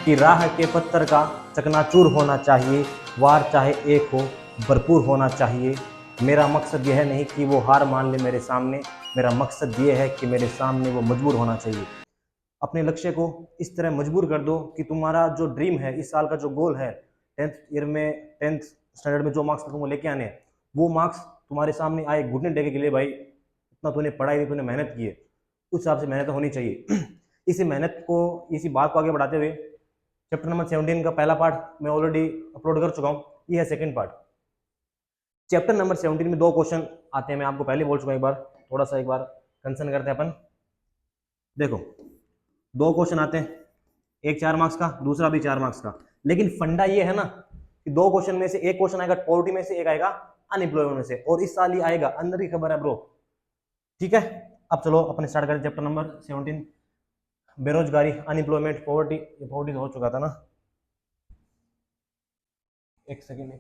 कि राह के पत्थर का चकनाचूर होना चाहिए, वार चाहे एक हो भरपूर होना चाहिए। मेरा मकसद यह नहीं कि वो हार मान ले मेरे सामने, मेरा मकसद ये है कि मेरे सामने वो मजबूर होना चाहिए। अपने लक्ष्य को इस तरह मजबूर कर दो कि तुम्हारा जो ड्रीम है, इस साल का जो गोल है, 10th ईयर में 10th स्टैंडर्ड में जो मार्क्स तुमको लेके आने हैं, वो मार्क्स तुम्हारे सामने आए घुटने टेके के लिए, भाई इतना तूने पढ़ाई की, तूने मेहनत की है, उस हिसाब से मेहनत होनी चाहिए। इसी मेहनत को, इसी बात को आगे बढ़ाते हुए चैप्टर नंबर 17 का पहला पार्ट मैं ऑलरेडी अपलोड कर चुका हूँ, ये है सेकंड पार्ट। चैप्टर नंबर 17 में 2 क्वेश्चन आते हैं, मैं आपको पहले बोल चुका हूँ, एक बार थोड़ा सा एक बार कंसर्न करते हैं अपन। देखो 2 क्वेश्चन आते हैं, एक 4 मार्क्स का, दूसरा भी 4 मार्क्स का, लेकिन फंडा ये है ना कि 2 क्वेश्चन में से एक क्वेश्चन आएगा पॉवर्टी में से, एक आएगा अनएम्प्लॉयमेंट में से, और इस साल ही आएगा, अंदर की खबर है ब्रो। ठीक है, अब चलो अपन स्टार्ट करें चैप्टर नंबर 17, बेरोजगारी, अनएम्प्लॉयमेंट, पॉवर्टी। पॉवर्टी तो हो चुका था ना, एक सेकेंड।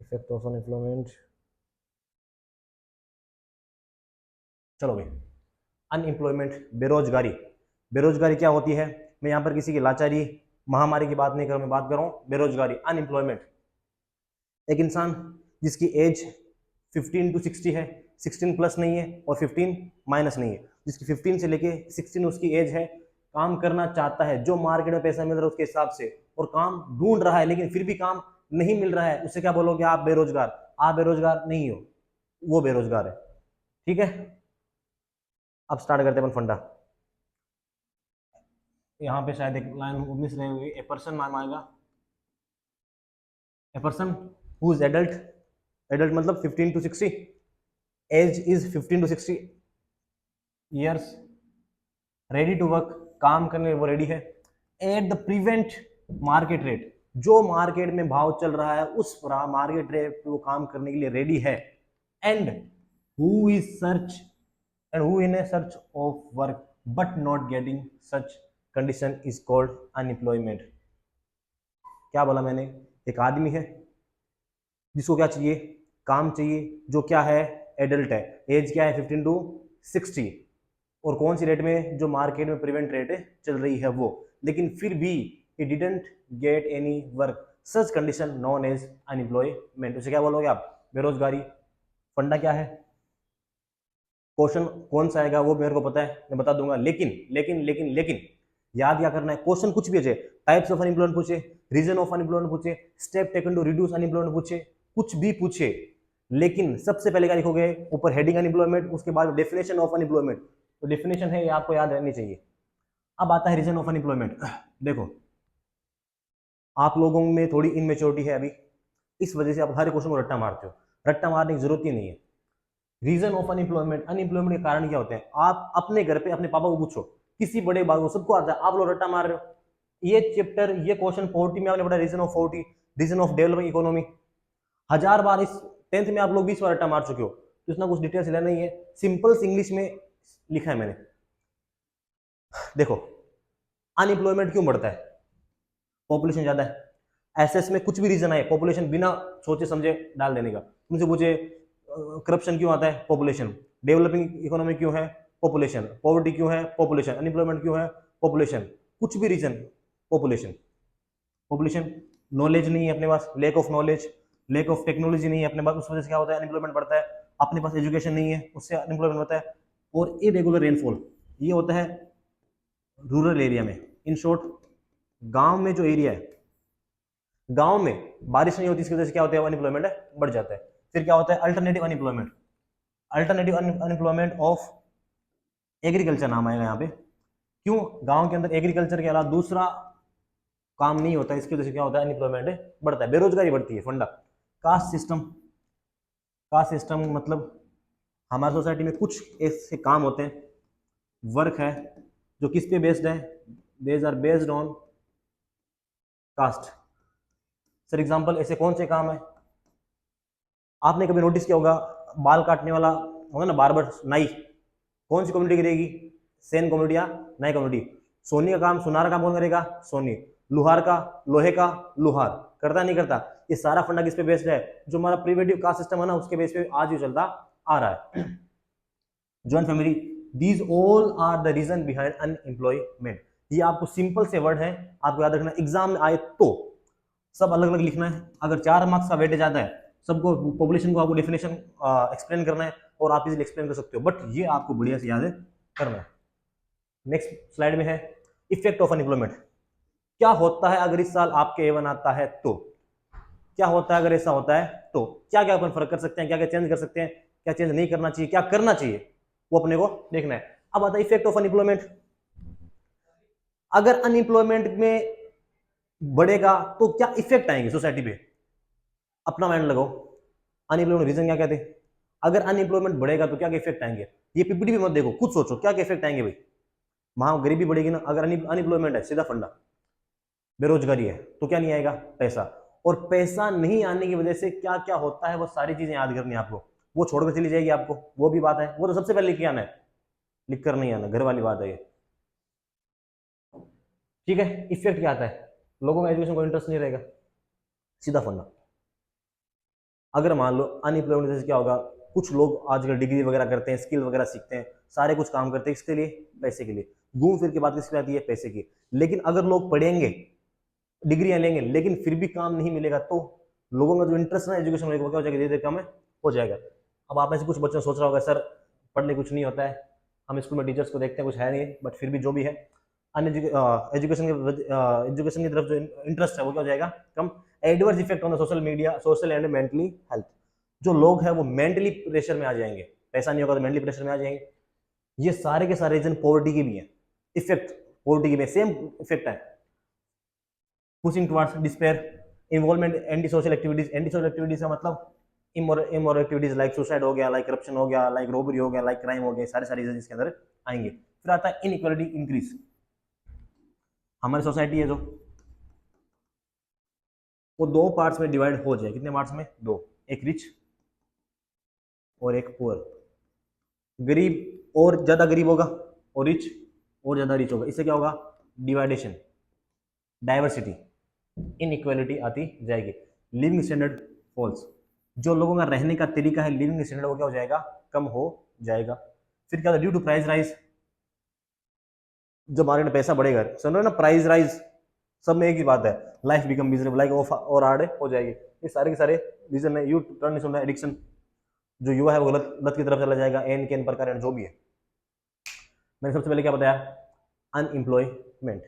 इफेक्ट ऑफ अनएम्प्लॉयमेंट, चलो भाई, अनएम्प्लॉयमेंट, बेरोजगारी। बेरोजगारी क्या होती है? मैं यहाँ पर किसी की लाचारी, महामारी की बात नहीं कर रहा, मैं बात कर रहा हूँ बेरोजगारी, अनएम्प्लॉयमेंट। एक इंसान जिसकी एज 15 to 60 है, 16 प्लस नहीं है और 15 माइनस नहीं है, जिसकी 15 से लेके 16 उसकी एज है, काम करना चाहता है, जो मार्केट में पैसा मिल रहा है उसके हिसाब से, और काम ढूंढ रहा है लेकिन फिर भी काम नहीं मिल रहा है, उससे क्या बोलोगे? आप बेरोजगार। आप बेरोजगार नहीं हो, वो बेरोजगार है। ठीक है, अब स्टार्ट करते हैं अपन फंडा। यहाँ पे शायद एक लाइन मिस रही हुई, ए पर्सन नाम आएगा, a person who is adult, adult मतलब 15 to 60, age is 15 to 60 years, ready to work, काम करने वो रेडी है, at the prevent market rate, जो मार्केट में भाव चल रहा है उस मार्केट रेट पे वो काम करने के लिए रेडी है, and who is search and who in A search of work but not getting such condition is called unemployment. क्या बोला मैंने? एक आदमी है जिसको क्या चाहिए? काम चाहिए, जो क्या है? एडल्ट है, एज क्या है? 15 to 60, और कौन सी रेट में? जो मार्केट में प्रीवेंट रेट चल रही है वो, लेकिन फिर भी he didn't get any work, such condition known as unemployment। उसे क्या बोलोगे आप? बेरोजगारी। फंडा क्या है? क्वेश्चन कौन सा आएगा वो मेरे को पता है, मैं बता दूंगा, लेकिन याद क्या करना है? क्वेश्चन कुछ भी है, टाइप्स ऑफ अनएम्प्लॉयमेंट पूछे, रीजन ऑफ अनएम्प्लॉयमेंट पूछे, step taken to reduce unemployment पूछे, कुछ भी पूछे, लेकिन सबसे पहले क्या लिखोगे? ऊपर हेडिंग अनएम्प्लॉयमेंट, उसके बाद डेफिनेशन ऑफ अनएम्प्लॉयमेंट। तो डेफिनेशन है ये आपको याद रहनी चाहिए। अब आता है रीजन ऑफ अनएम्प्लॉयमेंट। देखो आप लोगों में थोड़ी इनमेच्योरिटी है अभी, इस वजह से आप हर क्वेश्चन को रट्टा मारते हो, रट्टा मारने की जरूरत ही नहीं है। रीजन ऑफ अनएम्प्लॉयमेंट, अनएम्प्लॉयमेंट के कारण क्या होते हैं? आप अपने घर पे अपने पापा को पूछो, किसी बड़े बात को, सबको आता है, आप लोग रट्टा मार रहे हो। ये चैप्टर, ये क्वेश्चन 40 में आपने पढ़ा, reason of 40, reason of developing economy, 1000 बार, इस 10th में आप लोग 20 बार रट्टा मार चुके हो, तो इतना कुछ डिटेल्स लेना नहीं है, सिंपल इंग्लिश में लिखा है मैंने। देखो अनएम्प्लॉयमेंट क्यों बढ़ता है? पॉपुलेशन ज्यादा है। एसएस में कुछ भी रीजन आए, पॉपुलेशन बिना सोचे समझे डाल देने का। तुमसे पूछे करप्शन क्यों आता है? पॉपुलेशन। डेवलपिंग इकोनॉमी क्यों है? पॉपुलेशन। पॉवर्टी क्यों है? पॉपुलेशन। अनएम्प्लॉयमेंट क्यों है? पॉपुलेशन। कुछ भी रीजन, पॉपुलेशन। पॉपुलेशन, नॉलेज नहीं है अपने पास, lack of knowledge, lack of technology नहीं है अपने पास, उस वजह से क्या होता है? अनएम्प्लॉयमेंट बढ़ता है। अपने पास एजुकेशन नहीं है, उससे अनएम्प्लॉयमेंट बढ़ता है। और इरेगुलर रेनफॉल, ये होता है रूरल एरिया में। इन शॉर्ट, गांव में जो एरिया है, गांव में बारिश नहीं होती, इसकी वजह से क्या होता है? अनएम्प्लॉयमेंट बढ़ जाता है। फिर क्या होता है? Alternative unemployment, alternative unemployment of agriculture नाम आएगा यहाँ पे। क्यों? गांव के अंदर एग्रीकल्चर के अलावा दूसरा काम नहीं होता, इसकी वजह से क्या होता है? अनएम्प्लॉयमेंट बढ़ता है, बेरोजगारी बढ़ती है। फंडा कास्ट सिस्टम, कास्ट सिस्टम मतलब हमारी सोसाइटी में कुछ ऐसे काम होते हैं, वर्क है, जो किस पे बेस्ड है? These are based on caste. Sir example ऐसे कौन से काम है? आपने कभी नोटिस किया होगा, बाल काटने वाला होगा ना, बार्बर, नाई, कौन सी कम्युनिटी करेगी? सेन कम्युनिटी या नाई कम्युनिटी। सोनी का काम, सुनार का काम कौन करेगा? सोनी। लुहार का, लोहे का, लुहार। करता नहीं करता? ये सारा फंडा किस पे बेस्ड है? जो हमारा प्रिवेंटिव कास्ट सिस्टम है ना, उसके बेस पे आज भी चलता आ रहा है। Joint family, these all are the reason behind unemployment. ये आपको सिंपल से वर्ड है, आपको याद रखना। एग्जाम में आए तो सब अलग अलग लिखना है। अगर 4 मार्क्स का वेटेज आता है, सबको पॉपुलेशन को आपको डेफिनेशन एक्सप्लेन करना है और आप इजीली एक्सप्लेन कर सकते हो, बट ये आपको बढ़िया से याद करना है। नेक्स्ट स्लाइड में है इफेक्ट ऑफ अनएम्प्लॉयमेंट। क्या होता है अगर इस साल आपके A1 आता है तो? क्या होता है अगर ऐसा होता है तो? क्या क्या अपन फर्क कर सकते हैं, क्या क्या चेंज कर सकते हैं, क्या चेंज नहीं करना चाहिए, क्या करना चाहिए, वो अपने को देखना है। अब आता है इफेक्ट ऑफ अनएम्प्लॉयमेंट। अगर अनएम्प्लॉयमेंट में बढ़ेगा तो क्या इफेक्ट आएंगे सोसाइटी पे? अपना माइंड लगाओ। अनएम्प्लॉयमेंट रीजन क्या कहते हैं? अगर अनएम्प्लॉयमेंट बढ़ेगा तो क्या क्या इफेक्ट आएंगे? ये पीपीटी भी मत देखो, खुद सोचो क्या क्या इफेक्ट आएंगे भाई। वहां गरीबी बढ़ेगी ना। अगर अनएम्प्लॉयमेंट है, सीधा फंडा बेरोजगारी है, तो क्या नहीं आएगा? पैसा। और पैसा नहीं आने की वजह से क्या क्या होता है वो सारी चीजें याद करनी है आपको। वो छोड़कर चली जाएगी आपको, वो भी बात है। वो तो सबसे पहले लिख के आना है, लिख कर नहीं आना, घर वाली बात है ये। ठीक है। इफेक्ट क्या आता है? लोगों का एजुकेशन को इंटरेस्ट नहीं रहेगा, सीधा फंडा। अगर मान लो अनएम्प्लॉयमेंट जैसे क्या होगा, कुछ लोग आजकल डिग्री वगैरह करते हैं, स्किल वगैरह सीखते हैं, सारे कुछ काम करते हैं किसके लिए? पैसे के लिए। घूम फिर के बात किसकी आती है? पैसे की। लेकिन अगर लोग पढ़ेंगे, डिग्रियां लेंगे, लेकिन फिर भी काम नहीं मिलेगा, तो लोगों का जो इंटरेस्ट ना एजुकेशन में, क्या हो जाएगा? धीरे धीरे कम हो जाएगा। अब आप में से कुछ बच्चों सोच रहा होगा सर पढ़ने कुछ नहीं होता है, हम स्कूल में टीचर्स को देखते हैं कुछ है नहीं, बट फिर भी जो भी है एजुकेशन की तरफ जो इंटरेस्ट है वो क्या हो जाएगा? कम। Adverse effect on the social media, social and mentally health. जो लोग हैं वो मेंटली प्रेशर में आ जाएंगे, पैसा नहीं होगा तो मेंटली प्रेशर में आ जाएंगे। ये सारे के सारे रीजन पॉवर्टी के भी हैं। इफेक्ट पॉवर्टी के भी सेम इफेक्ट है। Pushing towards despair, involvement anti social activities. Anti social activities का मतलब इमोरल एक्टिविटीज लाइक सुसाइड हो गया, लाइक करप्शन हो गया, लाइक रोबरी हो गया, लाइक क्राइम हो गया, सारे सारे रीजन इसके अंदर आएंगे। फिर आता है इनइक्वालिटी इंक्रीज। हमारी सोसाइटी है जो, वो दो पार्ट्स में डिवाइड हो जाए। कितने पार्ट्स में? दो। एक रिच और एक पुअर। गरीब और ज्यादा गरीब होगा और रिच और ज्यादा रिच होगा। इससे क्या होगा? डिवाइडेशन, डाइवर्सिटी, इनइक्वालिटी आती जाएगी। Living standard falls. जो लोगों का रहने का तरीका है, लिविंग स्टैंडर्ड, वो क्या हो जाएगा? कम हो जाएगा। फिर क्या होता है? Due to price rise. जब मार्केट में पैसा बढ़ेगा, सुन रहे हो ना, प्राइस राइज, सब में एक ही बात है, लाइफ बिकम मिजरेबल, लाइक और हार्ड हो जाएगी। ये सारे के सारे रीजन है। यू टर्न सुन रहा है एडिक्शन। जो युवा है वो गलत लत की तरफ चला जाएगा। एन के एन प्रकार जो भी है। मैंने सबसे पहले क्या बताया? अनएम्प्लॉयमेंट।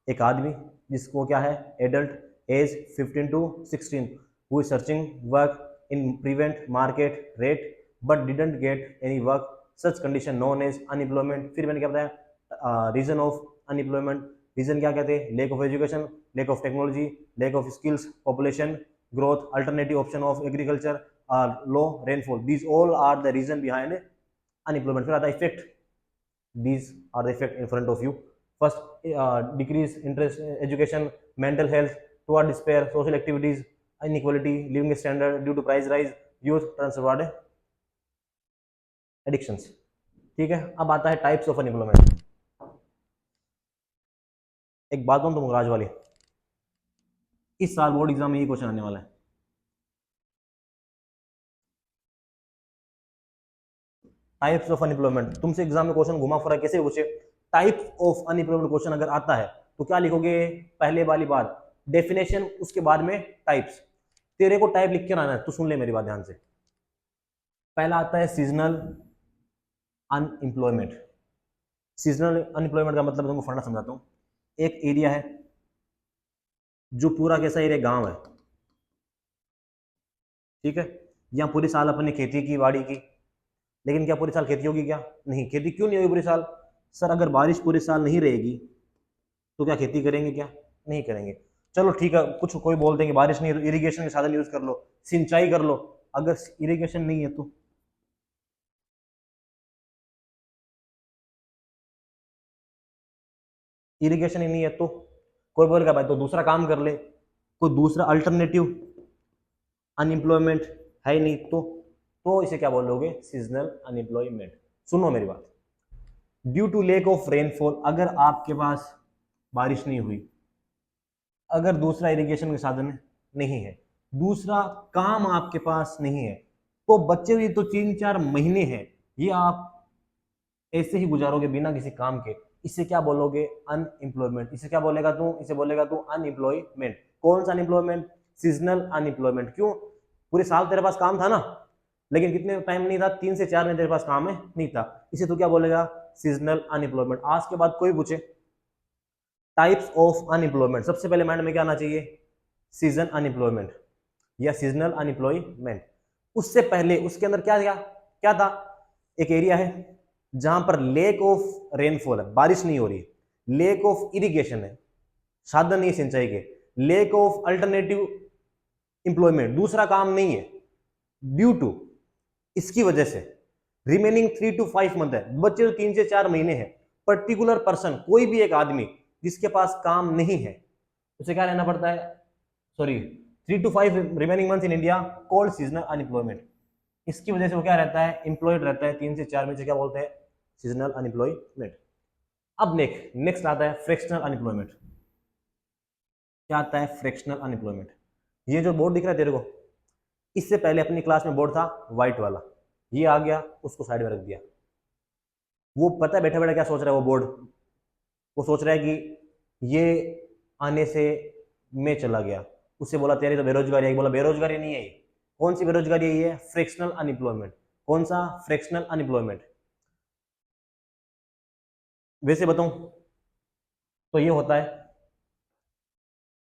एक आदमी जिसको क्या है? Adult, age 15 to 16, who is searching work in prevent market rate but didn't get any work, such condition known as unemployment. फिर मैंने क्या बताया? Reason of unemployment. रीजन क्या कहते हैं? Lack of education, lack of technology, lack of skills, population growth, alternative option of agriculture, low rainfall. These all are the reason behind unemployment. फिर आता है effect. These are the effect in front of you. First, decrease interest in education, mental health, toward despair, social activities, inequality, living standard due to price rise, youth turns toward addictions. ठीक है। अब आता है types of unemployment. एक बात बताऊं तुमको राज वाली, इस साल बोर्ड एग्जाम में ये क्वेश्चन आने वाला है। Types of unemployment. तुमसे एग्जाम में क्वेश्चन घुमा फिरा कैसे पूछे, टाइप्स ऑफ अनएम्प्लॉयमेंट क्वेश्चन अगर आता है तो क्या लिखोगे? पहले वाली बात डेफिनेशन, उसके बाद में टाइप्स। तेरे को टाइप लिख के आना है, तो सुन ले मेरी बात ध्यान से। पहला आता है सीजनल अनएम्प्लॉयमेंट। सीजनल अनएम्प्लॉयमेंट का मतलब तुमको फंडा समझाता हूँ। एक एरिया है जो पूरा कैसा एरिया? गांव है, ठीक है। यहाँ पूरी साल अपने खेती की, बाड़ी की, लेकिन क्या पूरी साल खेती होगी? क्या नहीं। खेती क्यों नहीं होगी पूरी साल? सर अगर बारिश पूरे साल नहीं रहेगी तो क्या खेती करेंगे? क्या नहीं करेंगे। चलो ठीक है, कुछ कोई बोल देंगे बारिश नहीं, इरिगेशन के साधन यूज कर लो, सिंचाई कर लो। अगर इरिगेशन नहीं है तो इरिगेशन ही नहीं है तो कोई बोलेगा भाई तो दूसरा काम कर ले, कोई दूसरा अल्टरनेटिव अनएम्प्लॉयमेंट है ही नहीं, तो इसे क्या बोलोगे? Seasonal unemployment. सुनो मेरी बात। Due to lack of rainfall, अगर आपके पास बारिश नहीं हुई, अगर दूसरा इरिगेशन के साधन नहीं है, दूसरा काम आपके पास नहीं है, तो बच्चे हुए तो 3-4 महीने हैं, ये आप ऐसे ही गुजारोगे बिना किसी काम के, इसे क्या बोलोगे? अनएम्प्लॉयमेंट। इसे क्या बोलेगा तू? इसे बोलेगा तू अनएम्प्लॉयमेंट। कौन सा अनएम्प्लॉयमेंट? Seasonal unemployment. क्यों? पूरे साल तेरे पास काम था ना, लेकिन कितने टाइम नहीं था? 3 से 4 महीने तेरे पास काम है नहीं था, इसे तू क्या बोलेगा? Seasonal unemployment. आज के बाद कोई पूछे टाइप्स ऑफ अनएम्प्लॉयमेंट, सबसे पहले माइंड में क्या आना चाहिए? सीजन अनएम्प्लॉयमेंट या सीजनल अनएम्प्लॉयमेंट। उससे पहले उसके अंदर क्या क्या क्या था? एक एरिया है जहां पर लेक ऑफ रेनफॉल है, बारिश नहीं हो रही, लेक ऑफ इरिगेशन है, साधन नहीं है सिंचाई के, लेक ऑफ अल्टरनेटिव एम्प्लॉयमेंट, दूसरा काम नहीं है, ड्यू टू इसकी वजह से रिमेनिंग 3 to 5 मंथ है, बच्चे तो 3 से 4 महीने हैं, पर्टिकुलर पर्सन कोई भी एक आदमी जिसके पास काम नहीं है उसे क्या लेना पड़ता है? Sorry, 3 to 5 remaining month in India called seasonal unemployment. इसकी वजह से वो क्या रहता है? एम्प्लॉयड रहता है 3 से 4 महीने, क्या बोलते हैं? Seasonal unemployment. अब नेक्स्ट आता है फ्रैक्शनल अनएम्प्लॉयमेंट। क्या आता है? Fractional unemployment. ये जो बोर्ड दिख रहा है तेरे को, इससे पहले अपनी क्लास में बोर्ड था व्हाइट वाला, ये आ गया, उसको साइड में रख दिया। वो पता है बैठा बैठा क्या सोच रहा है? वो बोर्ड वो सोच रहा है कि ये आने से मैं चला गया, उससे बोला तेरी तो बेरोजगारी है, बोला बेरोजगारी नहीं है ये। कौन सी बेरोजगारी है? ये फ्रैक्शनल अनएम्प्लॉयमेंट। कौन सा? Fractional unemployment. वैसे बताऊं तो ये होता है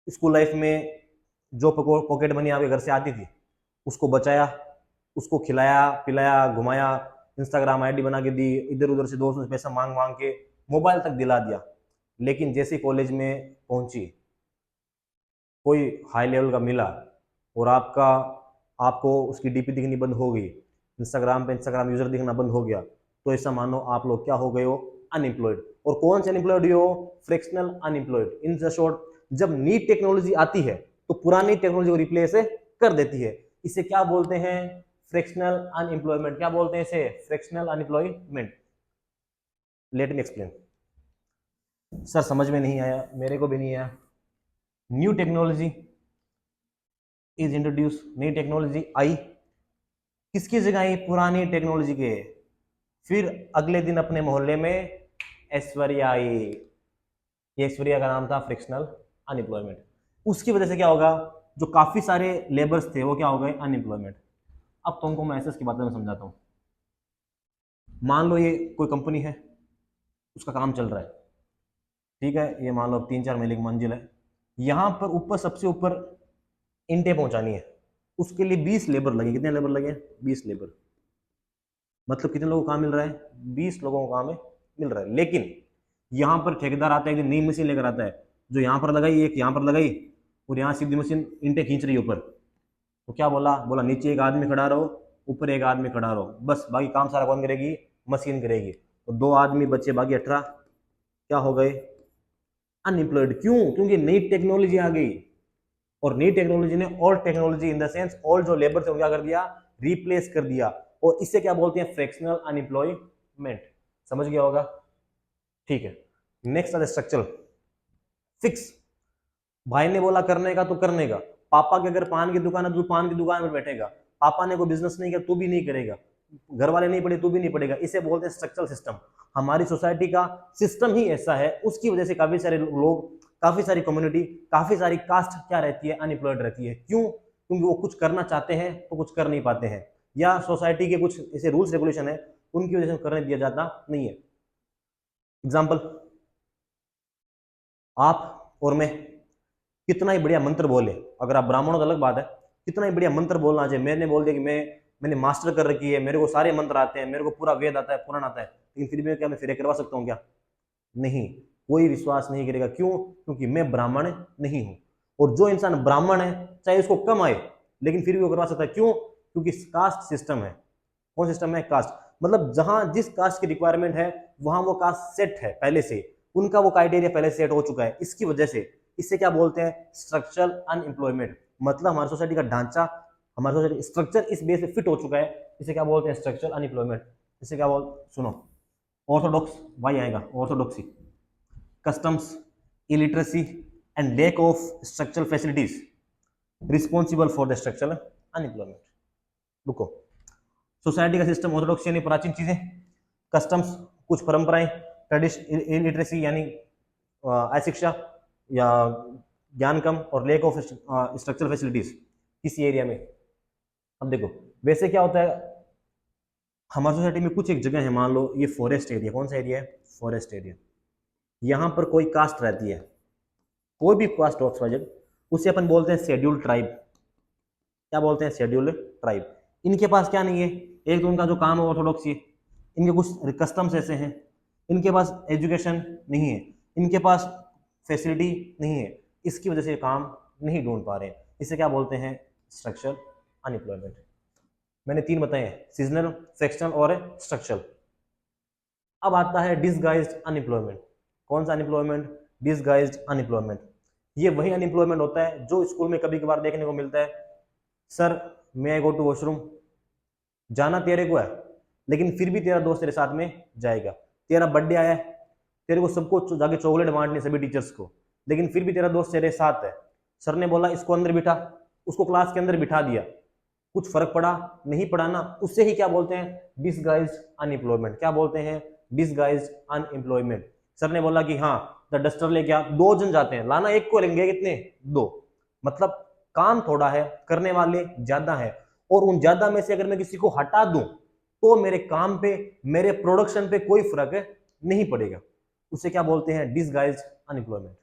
स्कूल लाइफ में जो पॉकेट मनी आपके घर से आती थी उसको बचाया, उसको खिलाया पिलाया घुमाया, इंस्टाग्राम आईडी बना के दी, इधर उधर से दोस्तों से पैसा मांग मांग के मोबाइल तक दिला दिया। लेकिन जैसे कॉलेज में पहुंची, कोई हाई लेवल का मिला और आपको उसकी डीपी दिखनी बंद हो गई, इंस्टाग्राम पे इंस्टाग्राम यूजर दिखना बंद हो गया, तो ऐसा मानो आप लोग क्या हो गए हो? अनएम्प्लॉयड। और कौन से अनएम्प्लॉयड हो? Fractional unemployed. In the short, जब नई टेक्नोलॉजी आती है तो पुरानी टेक्नोलॉजी को रिप्लेस कर देती है। इसे क्या बोलते हैं? Fractional unemployment. क्या बोलते हैं इसे? Fractional unemployment. Let me explain. Sir समझ में नहीं आया, मेरे को भी नहीं आया। न्यू टेक्नोलॉजी इज इंट्रोड्यूस, नई टेक्नोलॉजी आई, किसकी जगह आई? पुरानी टेक्नोलॉजी के। फिर अगले दिन अपने मोहल्ले में ऐश्वर्या आई, ये ऐश्वर्या का नाम था फ्रैक्शनल अनएम्प्लॉयमेंट। उसकी वजह से क्या होगा? जो काफी सारे लेबर्स थे वो क्या हो गए? अनएम्प्लॉयमेंट। अब तुमको मैं ऐसे इसकी बातें में समझाता हूँ। मान लो ये कोई कंपनी है, उसका काम चल रहा है, ठीक है, ये मान लो 3-4 महीने की मंजिल है, यहाँ पर ऊपर सबसे ऊपर इंटे पहुंचानी है, उसके लिए 20 लेबर लगे। कितने लेबर लगे? 20 लेबर। मतलब कितने लोगों को काम मिल रहा है? 20 लोगों को काम मिल रहा है। लेकिन यहाँ पर ठेकेदार आता है, एक नई मशीन लेकर आता है, जो यहाँ पर लगाई, एक यहाँ पर लगाई, और यहाँ सीधी मशीन इंटे खींच रही है ऊपर। तो क्या बोला नीचे एक आदमी खड़ा रहो, ऊपर एक आदमी खड़ा रहो, बस बाकी काम सारा कौन करेगी? मशीन करेगी। तो 2 आदमी बचे, बाकी 18 क्या हो गए? अनएम्प्लॉयड। क्यों? क्योंकि नई टेक्नोलॉजी आ गई, और नई टेक्नोलॉजी ने old technology in the sense old जो लेबर थे क्या कर दिया? रिप्लेस कर दिया। और इससे क्या बोलते हैं? Fractional unemployment. समझ गया होगा? ठीक है। नेक्स्ट आता है स्ट्रक्चर फिक्स। भाई ने बोला करने का तो करने का। पापा के अगर पान की दुकान है तो पान की दुकान पर बैठेगा, पापा ने कोई बिजनेस नहीं किया तो भी नहीं करेगा, घर वाले नहीं पढ़े तो भी नहीं पढ़ेगा। इसे बोलते हैं स्ट्रक्चरल सिस्टम। हमारी सोसाइटी का सिस्टम ही ऐसा है, उसकी वजह से काफी सारे लोग, काफी सारी कम्युनिटी, काफी सारी कास्ट क्या रहती है? अनएम्प्लॉयड रहती है। क्यों? क्योंकि वो कुछ करना चाहते हैं तो कुछ कर नहीं पाते हैं, या सोसाइटी के कुछ ऐसे रूल्स रेगुलेशन है उनकी वजह से करने दिया जाता नहीं है। एग्जाम्पल, आप और मैं कितना ही बढ़िया मंत्र बोले, अगर आप ब्राह्मण हो तो अलग बात है, कितना ही बढ़िया मंत्र बोलना चाहिए, मैंने बोल दिया कि मैंने मास्टर कर रखी है, मेरे को सारे मंत्र आते हैं, मेरे को पूरा वेद आता है, पुराण आता है, लेकिन फिर भी क्या मैं फिर करवा सकता हूँ क्या? नहीं, कोई विश्वास नहीं करेगा। क्यों? क्योंकि मैं ब्राह्मण नहीं हूं। और जो इंसान ब्राह्मण है चाहे उसको कम आए लेकिन फिर भी वो करवा सकता है। क्यों? क्योंकि कास्ट सिस्टम है। कौन सिस्टम है? कास्ट। मतलब जहां जिस कास्ट की रिक्वायरमेंट है वहां वो कास्ट सेट है पहले से, उनका वो क्राइटेरिया पहले सेट हो चुका है। इसकी वजह से इसे क्या बोलते हैं? Structural unemployment. मतलब हमारी सोसाइटी का ढांचा, हमारी सोसाइटी स्ट्रक्चर इस बेस पे फिट हो चुका है, इसे क्या बोलते हैं? Structural unemployment. इसे क्या बोल, सुनो, ऑर्थोडॉक्स, वाई आएगा orthodoxy, customs, illiteracy, and lack of structural facilities responsible for the structural unemployment. रुको, सोसाइटी का सिस्टम, ऑर्थोडॉक्सी यानी प्राचीन चीजें, कस्टम्स कुछ परंपराएं, इलिटरेसी यानी अशिक्षा या ज्ञान कम, और लेक ऑफ स्ट्रक्चरल फैसिलिटीज किसी एरिया में। अब देखो वैसे क्या होता है, हमारी सोसाइटी में कुछ एक जगह है, मान लो ये फॉरेस्ट एरिया, कौन सा एरिया है, फॉरेस्ट एरिया, यहाँ पर कोई कास्ट रहती है, कोई भी कास्ट ऑफ बजट, उसे अपन बोलते हैं शेड्यूल्ड ट्राइब। क्या बोलते हैं, शेड्यूल्ड ट्राइब। इनके पास क्या नहीं है, एक तो उनका जो काम है ऑर्थोडॉक्सी, इनके कुछ कस्टम्स ऐसे हैं, इनके पास एजुकेशन नहीं है, इनके पास फैसिलिटी नहीं है, इसकी वजह से काम नहीं ढूंढ पा रहे हैं। इसे क्या बोलते हैं, स्ट्रक्चरल अनएम्प्लॉयमेंट। मैंने 3 बताए हैं, सीजनल, फ्रैक्शनल और स्ट्रक्चरल। अब आता है डिसगाइज्ड अनएम्प्लॉयमेंट। कौन सा अनएम्प्लॉयमेंट, डिसगाइज्ड अनएम्प्लॉयमेंट। ये वही अनएम्प्लॉयमेंट होता है जो स्कूल में कभी कभार देखने को मिलता है, sir may I go to washroom, जाना तेरे को है लेकिन फिर भी तेरा दोस्त तेरे साथ में जाएगा, तेरा बर्थडे आया है, तेरे को सबको जाके चॉकलेट बांटनी सभी टीचर्स को, लेकिन फिर भी तेरा दोस्त तेरे साथ है, सर ने बोला इसको अंदर बिठा, उसको क्लास के अंदर बिठा दिया, कुछ फर्क पड़ा नहीं पड़ा ना, उससे ही क्या बोलते हैं, डिसगाइज्ड अनएम्प्लॉयमेंट। क्या बोलते हैं, डिसगाइज्ड अनएम्प्लॉयमेंट। सर ने बोला कि हाँ द डस्टर लेके आ, 2 जन जाते हैं, लाना एक को लेंगे, कितने, 2, मतलब काम थोड़ा है, करने वाले ज्यादा है, और उन ज्यादा में से अगर मैं किसी को हटा दूं तो मेरे काम पे, मेरे प्रोडक्शन पे कोई फर्क नहीं पड़ेगा। उसे क्या बोलते हैं, disguised unemployment.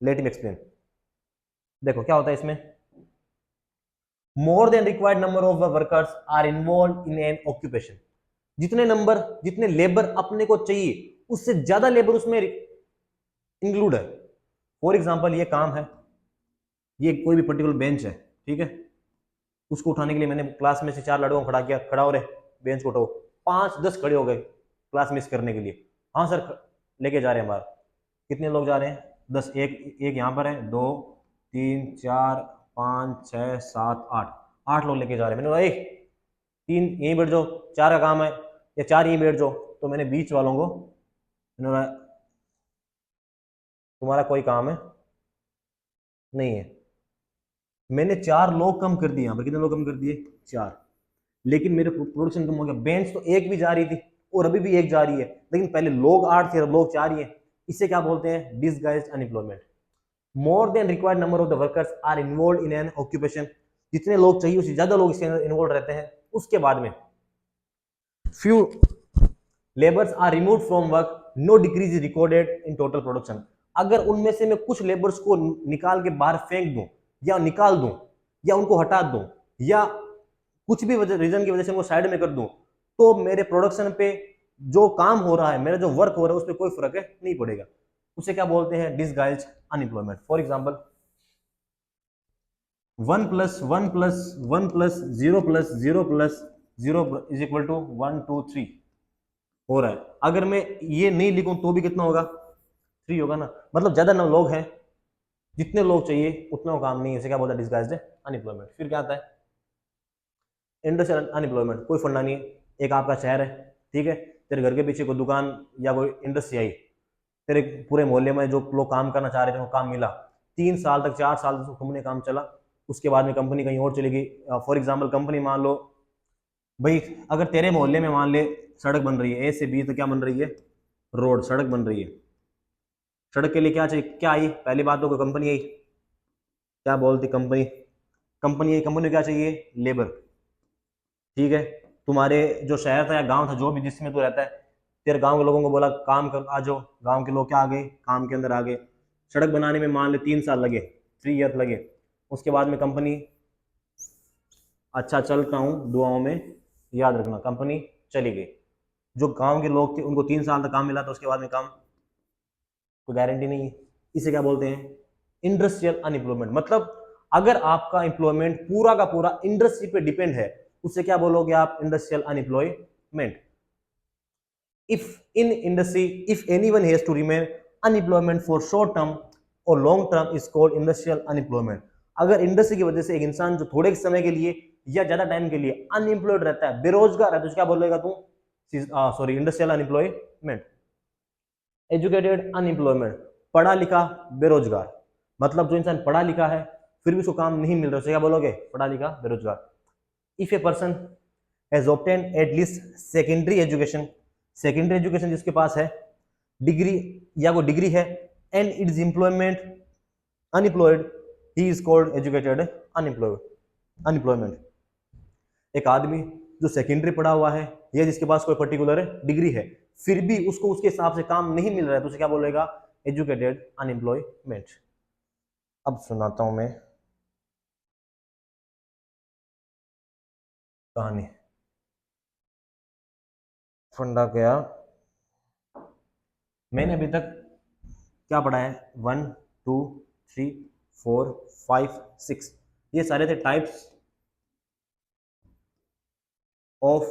Let me explain. देखो क्या होता है इसमें, more than required number of workers are involve in an occupation. जितने लेबर अपने को चाहिए उससे ज्यादा लेबर उसमें इंक्लूड है। फॉर एग्जांपल ये काम है, ये कोई भी पर्टिकुलर बेंच है, ठीक है, उसको उठाने के लिए मैंने क्लास में से 4 लड़कों को खड़ा किया, खड़ा हो रहे बेंच को उठाओ, 5-10 खड़े हो गए क्लास मिस करने के लिए, हाँ सर लेके जा रहे हैं, हमारा कितने लोग जा रहे हैं, 10, एक यहाँ पर है, 2 3 4 5 6 7 8 लोग लेके जा रहे हैं। मैंने बोला 3 यहीं बैठ जाओ, 4 का काम है, या 4 यहीं बैठ जाओ, तो मैंने बीच वालों को, मैंने बोला तुम्हारा कोई काम है नहीं है। मैंने 4 लोग कम कर दिए, यहाँ पर कितने लोग कम कर दिए, 4, लेकिन मेरे प्रोडक्शन कम हो गया। बेंच तो एक भी जा रही थी और अभी भी एक जा रही है, लेकिन पहले लोग 8 थे, अब लोग 4 ही है। इसे क्या बोलते हैं, disguised unemployment. More than required number of the workers are involve in an occupation. जितने लोग चाहिए उससे ज्यादा लोग इसके अंदर इन्वॉल्व रहते हैं। उसके बाद में few labours are remove from work, no decrease is recorded in total production. अगर उनमें से मैं कुछ लेबर्स को निकाल के बाहर फेंक दूं या निकाल दूं या उनको हटा दूं या कुछ भी रीजन की वजह से उनको साइड में कर दूं, तो मेरे प्रोडक्शन पे जो काम हो रहा है, मेरा जो वर्क हो रहा है, उस पर कोई फर्क नहीं पड़ेगा। उसे क्या बोलते हैं, डिसगाइज्ड अनएम्प्लॉयमेंट। फॉर एग्जांपल 1 + 1 + 1 + 0 + 0 + 0 = 1 2 3 हो रहा है। अगर मैं ये नहीं लिखूं तो भी कितना होगा, 3 होगा ना, मतलब ज्यादा ना लोग हैं, जितने लोग चाहिए उतना काम नहीं है। इसे क्या बोलता है, डिसगाइज्ड अनएम्प्लॉयमेंट। फिर क्या आता है, इंडस्ट्रियल अनएम्प्लॉयमेंट। कोई फंडा नहीं है, एक आपका शहर है, ठीक है, तेरे घर के पीछे कोई दुकान या कोई इंडस्ट्री आई, तेरे पूरे मोहल्ले में जो लोग काम करना चाह रहे थे वो काम मिला, 3 साल तक 4 साल तक कंपनी काम चला, उसके बाद में कंपनी कहीं और चली गई। फॉर एग्जाम्पल कंपनी मान लो भाई, अगर तेरे मोहल्ले में मान ले सड़क बन रही है, ए से बी, तो क्या बन रही है, रोड, सड़क बन रही है। सड़क के लिए क्या चाहिए, क्या आई, पहली बात तो कंपनी आई, क्या बोलती कंपनी, कंपनी आई, कंपनी को क्या चाहिए, लेबर, ठीक है। तुम्हारे जो शहर था या गांव था, जो भी जिसमें तू रहता है, तेरे गांव के लोगों को बोला काम कर, आ जाओ, गांव के लोग क्या आ गए, काम के अंदर आ गए। सड़क बनाने में मान ले 3 साल लगे, 3 ईयर लगे। उसके बाद में कंपनी, अच्छा चलता हूँ दुआओं में याद रखना, कंपनी चली गई। जो गांव के लोग थे उनको 3 साल तक काम मिला था, उसके बाद में काम कोई गारंटी नहीं है। इसे क्या बोलते हैं, इंडस्ट्रियल अनएम्प्लॉयमेंट। मतलब अगर आपका एम्प्लॉयमेंट पूरा का पूरा इंडस्ट्री पे डिपेंड है, उससे क्या बोलोगे आप, industrial unemployment. If in industry, if anyone has to remain unemployment for short term और long term is called industrial unemployment. अगर इंडस्ट्री की वजह से एक इंसान जो थोड़े समय के लिए या ज्यादा टाइम के लिए अनएम्प्लॉयड रहता है, बेरोजगार है, तो क्या बोलेगा तू, sorry, industrial unemployment. Educated unemployment, पढ़ा लिखा बेरोजगार, मतलब जो इंसान पढ़ा लिखा है फिर भी उसको काम नहीं मिल रहा, उसे क्या बोलोगे, पढ़ा लिखा बेरोजगार। If a person has obtained at least secondary education, secondary education जिसके पास है, डिग्री या वो डिग्री है, and it's employment unemployed, he is called educated unemployment. एक आदमी जो सेकेंडरी पढ़ा हुआ है या जिसके पास कोई पर्टिकुलर डिग्री है, फिर भी उसको उसके हिसाब से काम नहीं मिल रहा है, तो उसे क्या बोलेगा? Educated unemployment. अब सुनाता हूं मैं कहानी। फंडा गया, मैंने अभी तक क्या पढ़ा है? 1 2 3 4 5 6, ये सारे थे टाइप्स ऑफ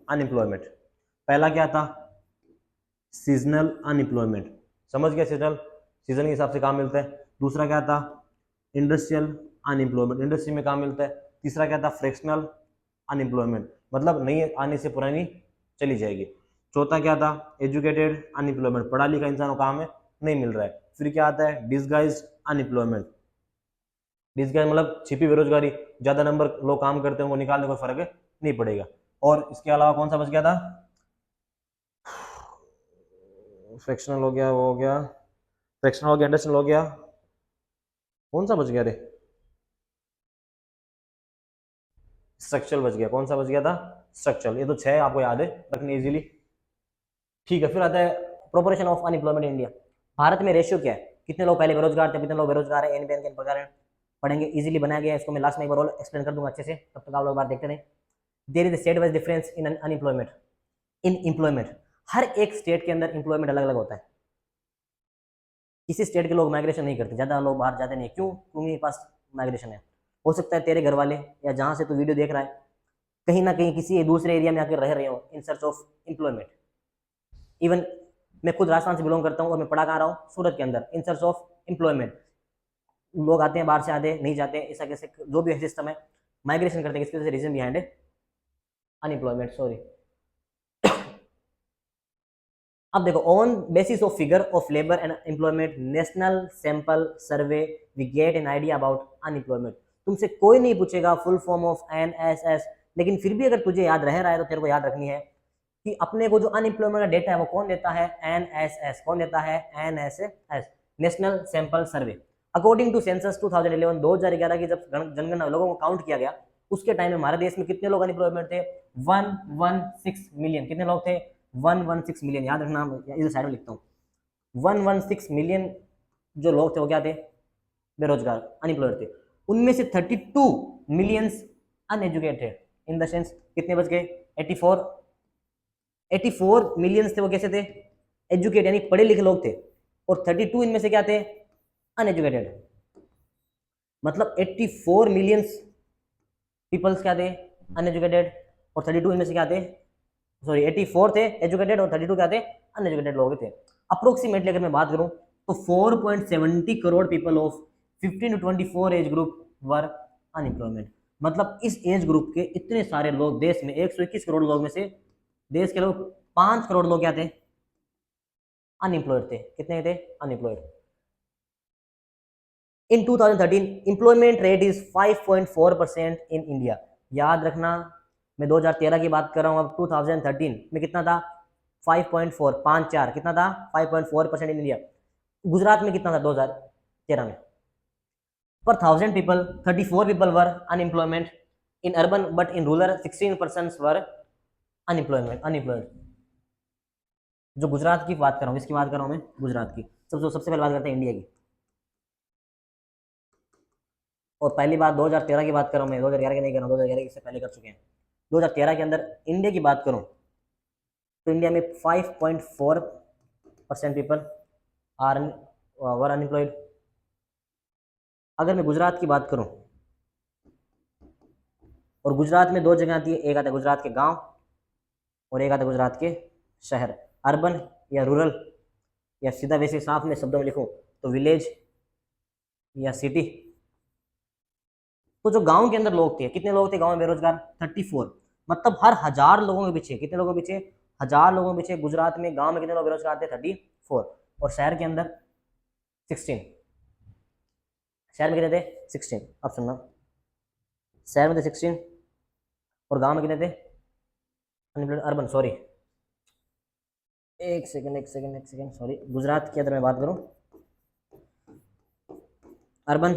अनएम्प्लॉयमेंट। पहला क्या था? Seasonal unemployment. समझ गया? सीजनल, सीजन के हिसाब से काम मिलता है। दूसरा क्या था? इंडस्ट्रियल अनएम्प्लॉयमेंट, इंडस्ट्री में काम मिलता है। तीसरा क्या था? फ्रैक्शनल अनएम्प्लॉयमेंट, मतलब नहीं आने से पुरानी चली जाएगी। चौथा क्या था? एजुकेटेड अनएम्प्लॉयमेंट, पढ़ा लिखा इंसान को काम है नहीं मिल रहा है। फिर क्या आता है? डिसगाइज्ड अनएम्प्लॉयमेंट, डिसगाइज मतलब छिपी बेरोजगारी, ज्यादा नंबर लोग काम करते हैं उनको निकालने कोई फर्क नहीं पड़ेगा। और इसके अलावा कौन सा बच गया था? फ्रैक्शनल हो गया, वो हो गया, फ्रैक्शनल हो गया, इंडस्ट्रियल हो गया, कौन सा बच गया रे? स्ट्रक्चरल बच गया। कौन सा बच गया था? स्ट्रक्चरल। ये तो 6 आपको याद है रखने इजीली। ठीक है, फिर आता है proportion of unemployment in India. Bharat में रेशियो क्या है? कितने लोग पहले बेरोजगार थे, कितने लोग बेरोजगार है, एनपीएन के प्रकार है, पढ़ेंगे, इजीली बनाया गया है इसको। मैं लास्ट में एक बार और एक्सप्लेन कर दूंगा अच्छे से, तब तक आप लोग बात देखते रहे। There is state wise difference in unemployment, in employment. हर एक स्टेट के अंदर एम्प्लॉयमेंट अलग अलग होता है। किसी स्टेट के लोग माइग्रेशन नहीं करते, ज्यादा लोग बाहर जाते नहीं। क्यों? क्योंकि पास माइग्रेशन है। हो सकता है तेरे घर वाले या जहां से तू वीडियो देख रहा है कहीं ना कहीं किसी दूसरे एरिया में आकर रह रहे हो in search of employment. Even मैं खुद राजस्थान से बिलोंग करता हूँ और मैं पढ़ा कहाँ रहा हूँ? सूरत के अंदर, इन सर्च ऑफ एम्प्लॉयमेंट। लोग आते हैं बाहर से, आते नहीं जाते, ऐसा कैसे जो भी सिस्टम है, माइग्रेशन करते हैं। किसकी वजह से? Reason behind unemployment, sorry. अब देखो, on basis of figure of labour and employment national sample survey we get an idea about unemployment. तुमसे कोई नहीं पूछेगा फुल फॉर्म ऑफ एनएसएस, लेकिन फिर भी अगर तुझे याद रह रहा है तो तेरे को याद रखनी है कि अपने को जो अनएम्प्लॉयमेंट का डेटा है वो कौन देता है? एनएसएस। कौन देता है? NSS, national sample survey. According to census 2011, 2011 की जब जनगणना लोगों को काउंट किया गया, उसके टाइम में हमारे देश में कितने लोग अनएम्प्लॉयमेंट थे? 116 मिलियन। कितने लोग थे? 116 मिलियन। याद रखना, इधर साइड में लिखता हूँ। 116 मिलियन जो लोग थे वो क्या थे? बेरोजगार, अनएम्प्लॉयड थे। उनमें से 32 millions uneducated, in the sense कितने बच गए? 84 मिलियंस थे वो कैसे थे? एजुकेट, यानी पढ़े लिखे लोग थे। और 32 इनमें से क्या थे? अनएजुकेटेड। मतलब 84 मिलियंस पीपल्स क्या थे? अनएजुकेटेड। और 32 इनमें से क्या थे? सॉरी, 84 थे एजुकेटेड और 32 क्या थे? अनएजुकेटेड लोग थे। अप्रोक्सीमेटली अगर मैं बात करूं तो 4.70 crore people of 15 to 24 age group were unemployment. मतलब इस एज ग्रुप के इतने सारे लोग देश में, 121 करोड़ लोग में से देश के लोग 5 करोड़ लोग क्या थे? अनएम्प्लॉयड थे। कितने थे? Unemployed. In 2013 employment rate is 5.4% in India. याद रखना, मैं 2013 की बात कर रहा हूं, अब 2013 में कितना था? 5.4, 5 4 कितना था? 5.4% इन इंडिया। गुजरात में कितना था 2013 में? पर 1000 people 34 people were unemployment in urban, but in rural 16% were unemployed. जो गुजरात की बात कर रहा हूँ, इसकी बात कर रहा हूँ मैं गुजरात की। सबसे पहले बात करते हैं इंडिया की। और पहली बात 2013 की बात कर रहा हूँ मैं, 2011 की नहीं कर रहा हूँ, 2011 से पहले कर चुके हैं। 2013 के अंदर इंडिया की बात करूँ तो इंडिया में 5.4% पीपल आर वर अनएम्प्लॉयड। अगर मैं गुजरात की बात करूँ, और गुजरात में दो जगह आती है, एक आता है गुजरात के गांव और एक आता है गुजरात के शहर। अर्बन या रूरल, या सीधा वैसे साफ में शब्दों में लिखूं तो विलेज या सिटी। तो जो गांव के अंदर लोग थे, कितने लोग थे गांव में बेरोजगार? 34। मतलब हर 1000 लोगों के पीछे, कितने लोगों के पीछे? 1000 लोगों के पीछे गुजरात में गांव में कितने लोग बेरोजगार थे? 34। और शहर के अंदर 16। शहर में कितने थे? 16। अब सुनना, शहर में थे 16 और गांव में कितने थे? अनएम्प्लॉयड अर्बन, सॉरी, एक सेकंड सॉरी, गुजरात की अगर मैं बात करूं, अर्बन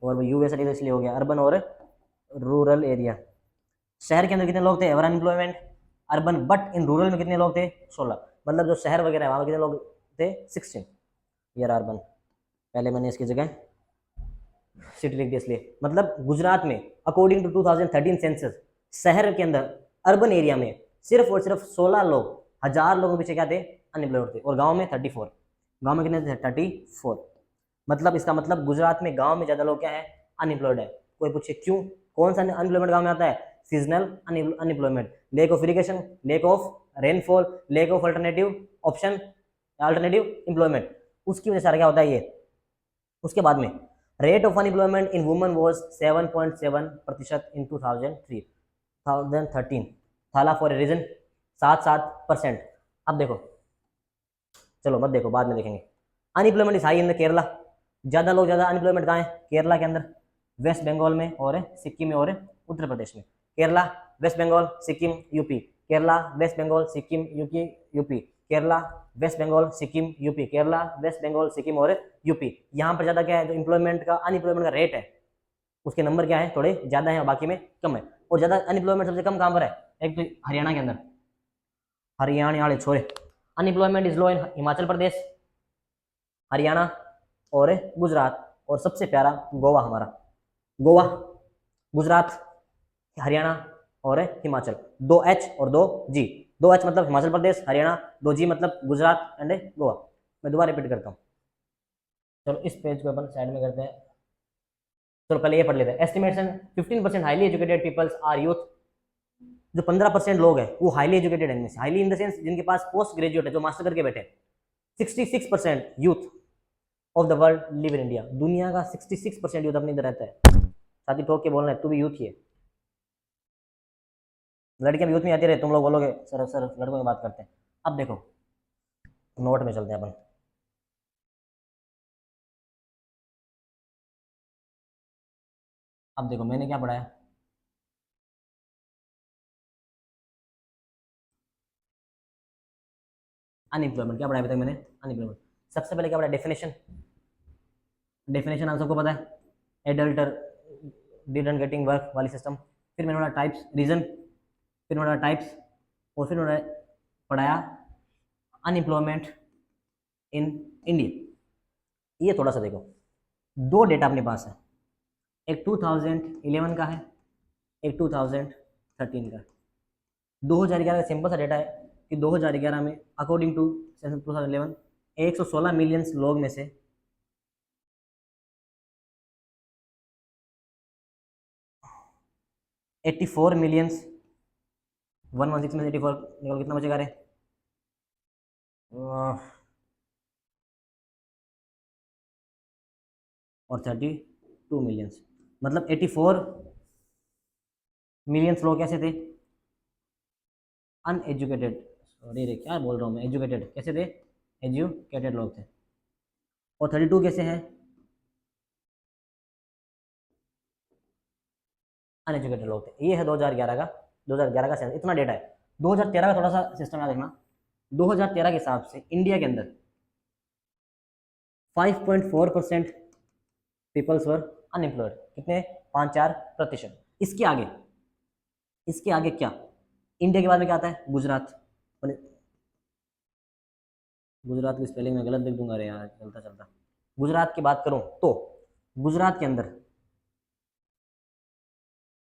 और यू वैसा इसलिए हो गया, अर्बन और रूरल एरिया। शहर के अंदर कितने लोग थे ever unemployment, urban, but in rural में कितने लोग थे 16। मतलब जो शहर वगैरह है वहां कितने लोग थे 16 ईयर अर्बन। पहले मैंने इसकी जगह सिटी लिख दिया इसलिए, मतलब गुजरात में अकॉर्डिंग टू 2013 सेंसस शहर के अंदर अर्बन एरिया में सिर्फ और सिर्फ 16 लोग 1000 लोगों के पीछे क्या थे अनएम्प्लॉयड थे, और गांव में 34। गांव में कितने थे 34। मतलब इसका मतलब गुजरात में गांव में ज्यादा लोग क्या है अनएम्प्लॉयड है। कोई पूछे क्यों, कौन सा अनएम्प्लॉयमेंट गांव में आता है, seasonal unemployment, lake of irrigation, lake of rainfall, lake of alternative option, alternative employment, उसकी वजह से क्या होता है ये। उसके बाद में rate of unemployment in women was 7.7% इन 2013 थाला फॉर ए रीजन 7%। अब देखो, चलो मत देखो, बाद में देखेंगे। Unemployment is high in the Kerala, ज्यादा लोग ज्यादा अनएम्प्लॉयमेंट कहाँ है केरला के अंदर, वेस्ट बंगाल में और सिक्किम में और उत्तर प्रदेश में। Kerala, West Bengal, Sikkim, UP, Kerala, West Bengal, Sikkim, UP, Kerala, West Bengal, Sikkim, UP, Kerala, West Bengal, Sikkim और यूपी। यहाँ पर ज्यादा क्या है, जो एम्प्लॉयमेंट का अनएम्प्लॉयमेंट का रेट है उसके नंबर क्या है थोड़े ज्यादा है और बाकी में कम है। और ज्यादा अनएम्प्लॉयमेंट सबसे कम कहाँ पर है, एक तो हरियाणा के अंदर, हरियाणा वाले छोरे। अनएम्प्लॉयमेंट इज लो इन हिमाचल प्रदेश, हरियाणा और गुजरात, और सबसे प्यारा गोवा हमारा, गोवा, गुजरात, हरियाणा और हिमाचल। 2H और 2G, 2H मतलब हिमाचल प्रदेश हरियाणा, 2G मतलब गुजरात एंड गोवा। मैं दोबारा रिपीट करता हूँ, चलो इस पेज को अपन साइड में करते हैं। चलो पहले ये पढ़ लेते हैं। Estimation 15% highly educated peoples are youth, जो 15% लोग हैं वो हाईली एजुकेटेड है, इनमें से हाईली इन द सेंस जिनके पास पोस्ट ग्रेजुएट है, जो मास्टर करके बैठे। 66% youth of the world live in India, दुनिया का 66% यूथ अपने इधर रहता है। साथ ही ठोक के बोलना है तू भी यूथ ही है। लड़कियां भी यूथ में आती रहे, तुम लोग बोलोगे सर सर लड़कों की बात करते हैं। अब देखो नोट में चलते हैं अपन। अब देखो मैंने क्या पढ़ा है, अनएम्प्लॉयमेंट क्या पढ़ा है अभी तक मैंने, अनएम्प्लॉयमेंट। सबसे पहले क्या पढ़ा, डेफिनेशन, डेफिनेशन आप सबको पता है, एडल्टर डिडंट गेटिंग वर्क वाली सिस्टम। फिर मैंने पढ़ा टाइप्स, रीजन, फिर मैंने पढ़ा टाइप्स, और फिर मैंने पढ़ाया अनएम्प्लॉयमेंट इन इंडिया। ये थोड़ा सा देखो, दो डेटा अपने पास है, एक 2011 का है, एक 2013 का है। 2011 का सिंपल सा डेटा है कि 2011 में अकॉर्डिंग टू 2011 116 मिलियन लोग में से 84 मिलियंस, 116 में से 84 निकल कितना बचेगा रे, 32 मिलियंस, मतलब 84 मिलियंस लोग कैसे थे अनएजुकेटेड, सॉरी रे क्या बोल रहा हूँ मैं, एजुकेटेड कैसे थे, एजुकेटेड लोग थे। और 32 कैसे हैं अनएजुकेटेड लोग थे। ये है 2011 का, 2011 का सेंस, इतना डेटा है। 2013 का थोड़ा सा सिस्टम याद रखना। 2013 के हिसाब से इंडिया के अंदर 5.4% पीपल्स वर अनएम्प्लॉयड, कितने 5-4%। इसके आगे क्या, इंडिया के बाद में क्या आता है गुजरात। गुजरात की स्पेलिंग में गलत लिख दूंगा रे यार, चलता चलता। गुजरात की बात करूं तो गुजरात के अंदर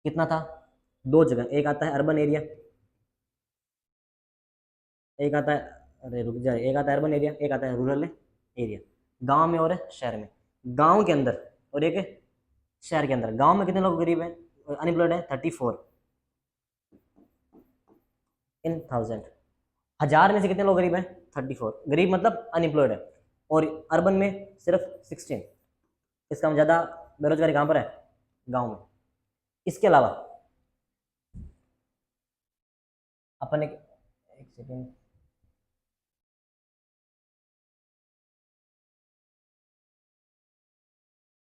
कितना था, दो जगह, एक आता है अर्बन एरिया, एक आता है, अरे रुक जा, एक आता है अर्बन एरिया, एक आता है रूरल एरिया, गांव में और शहर में। गांव के अंदर और एक शहर के अंदर। गांव में कितने लोग गरीब हैं अनएम्प्लॉयड है 34 इन 1000, 1000 में से कितने लोग गरीब हैं 34, गरीब मतलब अनएम्प्लॉयड है। और अर्बन में सिर्फ 16। इसका ज्यादा बेरोजगारी कहां पर है, गांव में। इसके अलावा अपन एक सेकेंड,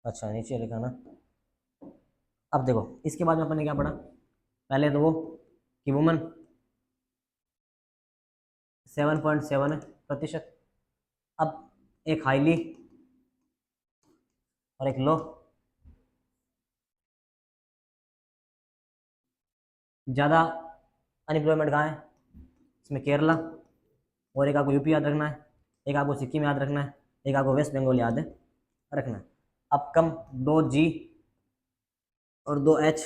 अच्छा नीचे लिखा ना। अब देखो इसके बाद में अपन ने क्या पढ़ा, पहले तो वो कि वुमन 7.7%। अब एक हाईली और एक लो। ज़्यादा अनएम्प्लॉयमेंट कहाँ है? इसमें केरला, और एक आपको यूपी याद रखना है, एक आपको सिक्किम याद रखना है, एक आपको वेस्ट बंगाल याद रखना है। अब कम 2G और 2H।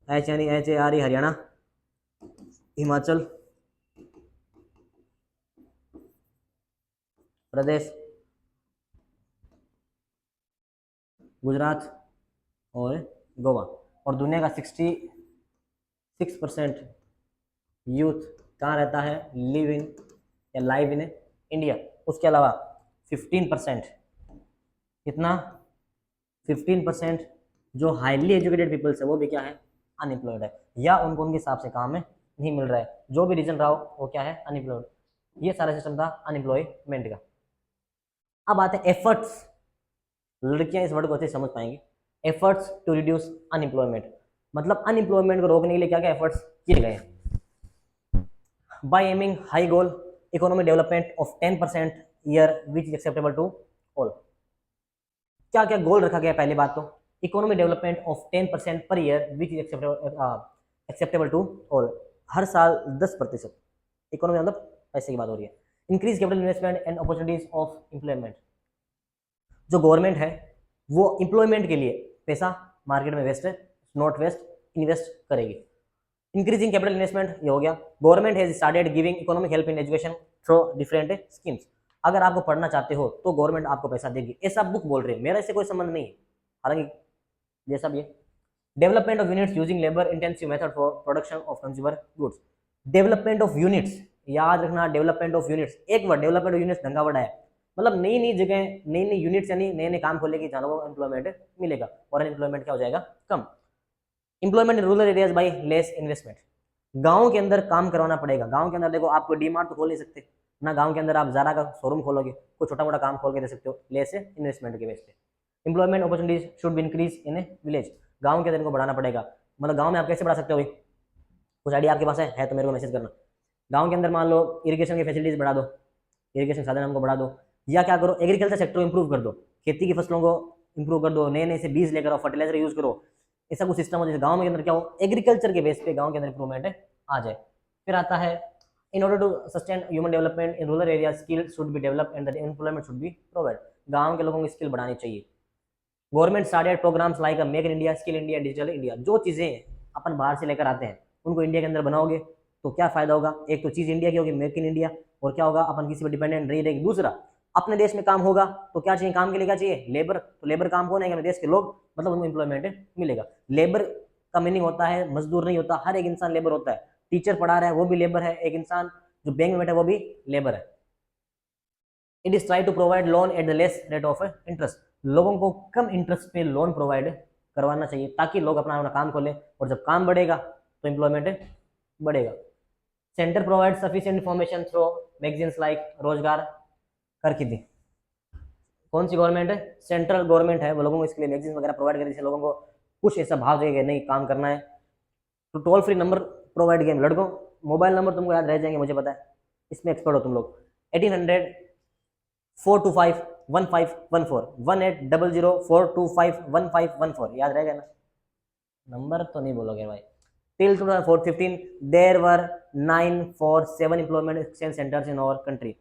एच यानी HARE हरियाणा, हिमाचल प्रदेश, गुजरात और गोवा। और दुनिया का 66% यूथ कहाँ रहता है? लिव इन या लाइव इन इंडिया। उसके अलावा 15%, कितना? 15% जो हाईली एजुकेटेड पीपल्स है वो भी क्या है? अनएम्प्लॉयड है, या उनको उनके हिसाब से काम नहीं मिल रहा है। जो भी रीजन रहा हो वो क्या है? अनएम्प्लॉयड। ये सारा सिस्टम था अनएम्प्लॉयमेंट का। अब आते हैं एफर्ट्स। लड़कियां इस वर्ड को अच्छे समझ पाएंगी। एफर्ट्स टू रिड्यूस अनएम्प्लॉयमेंट, मतलब अनएम्प्लॉयमेंट को रोकने के लिए क्या क्या एफर्ट्स किए गए? By aiming high goal economic development of 10% year which is acceptable to all. क्या क्या गोल रखा गया? पहली बात तो economic development of 10% per year which is acceptable to all. हर साल 10%। इकोनॉमी मतलब पैसे की बात हो रही है। Increase capital investment and opportunities of employment. जो गवर्नमेंट है वो एम्प्लॉयमेंट के लिए पैसा मार्केट में वेस्ट नॉट वेस्ट इन्वेस्ट करेगी। इंक्रीजिंग कैपिटल इन्वेस्टमेंट ये हो गया। Government has started giving economic help in education through different schemes. अगर आपको पढ़ना चाहते हो तो गवर्नमेंट आपको पैसा देगी, ऐसा बुक बोल रही है, मेरा इससे कोई संबंध नहीं है, हालांकि जैसा भी है। Development of units using labour intensive method for production of consumer goods. Development of units, याद रखना, डेवलपमेंट ऑफ यूनिट्स एक वर्ड, डेवलपमेंट ऑफ यूनिट्स ढंगा वर्ड है, मतलब नई नई जगह, नई नई यूनिट्स यानी नए नए काम खोलेगी जहां लोगों को एम्प्लॉयमेंट मिलेगा, और अनएम्प्लॉयमेंट क्या हो जाएगा? कम। Employment in rural areas by less investment. गांव के अंदर काम करवाना पड़ेगा। गांव के अंदर देखो, आप कोई डीमार्ट तो खोल नहीं सकते ना, गांव के अंदर आप ज़ारा का शोरूम खोलोगे, कोई छोटा मोटा काम खोल के दे सकते हो लेस इन्वेस्टमेंट के बेस पे। Employment opportunities should be increase in A village. गांव के अंदर इनको बढ़ाना पड़ेगा। मतलब गांव में आप कैसे बढ़ा सकते हो भाई? कुछ आइडिया आपके पास है तो मेरे को मैसेज करना। गांव के अंदर मान लो इरिगेशन की फैसिलिटीज बढ़ा दो, इरिगेशन साधन हमको बढ़ा दो, या क्या करो, एग्रीकल्चर सेक्टर को इंप्रूव कर दो, खेती की फसलों को इंप्रूव कर दो, नए नए से बीज लेकर आओ, फर्टिलाइजर यूज करो। ऐसा कुछ सिस्टम हो जैसे गांव के अंदर क्या हो, एग्रीकल्चर के बेस पे गांव के अंदर इंप्रूवमेंट आ जाए। फिर आता है in order to sustain human development in rural area skill should be develop and the employment should be provide. गांव के लोगों की स्किल बढ़ानी चाहिए। Government started programs like make in India, skill India, digital India. जो चीजें अपन बाहर से लेकर आते हैं उनको इंडिया के अंदर बनाओगे तो क्या फायदा होगा? एक तो चीज इंडिया की होगी, मेक इन इंडिया, और क्या होगा, अपन किसी पर डिपेंडेंट नहीं रहेंगे। दूसरा, अपने देश में काम होगा तो क्या चाहिए? काम के लिए क्या चाहिए? लेबर। तो लेबर काम कौन है? अपने देश के लोग, मतलब उनको एम्प्लॉयमेंट मिलेगा। लेबर का मीनिंग होता है मजदूर नहीं होता, हर एक इंसान लेबर होता है। टीचर पढ़ा रहा है वो भी लेबर है, एक इंसान जो बैंक में बैठा है वो भी लेबर है। It is try to provide loan at the less rate of interest. लोगों को कम इंटरेस्ट पे लोन प्रोवाइड करवाना चाहिए ताकि लोग अपना अपना काम खोलें, और जब काम बढ़ेगा तो एम्प्लॉयमेंट बढ़ेगा। Centre provide sufficient information through magazines like रोजगार करकिदी। कौन सी गवर्नमेंट है? सेंट्रल गवर्नमेंट है, वो लोगों को इसके लिए मैगजीन वगैरह प्रोवाइड करेगी, लोगों को कुछ ऐसा भाव देगा नहीं काम करना है। तो टोल फ्री नंबर प्रोवाइड किए लड़कों, मोबाइल नंबर तुमको याद रह जाएंगे, मुझे पता है, इसमें एक्सपर्ट हो तुम लोग। 1800 4251514 1800 4251514 याद रहेगा ना? नंबर तो नहीं बोलोगे भाई। Till 2015 there were 947 employment exchange centres in our country.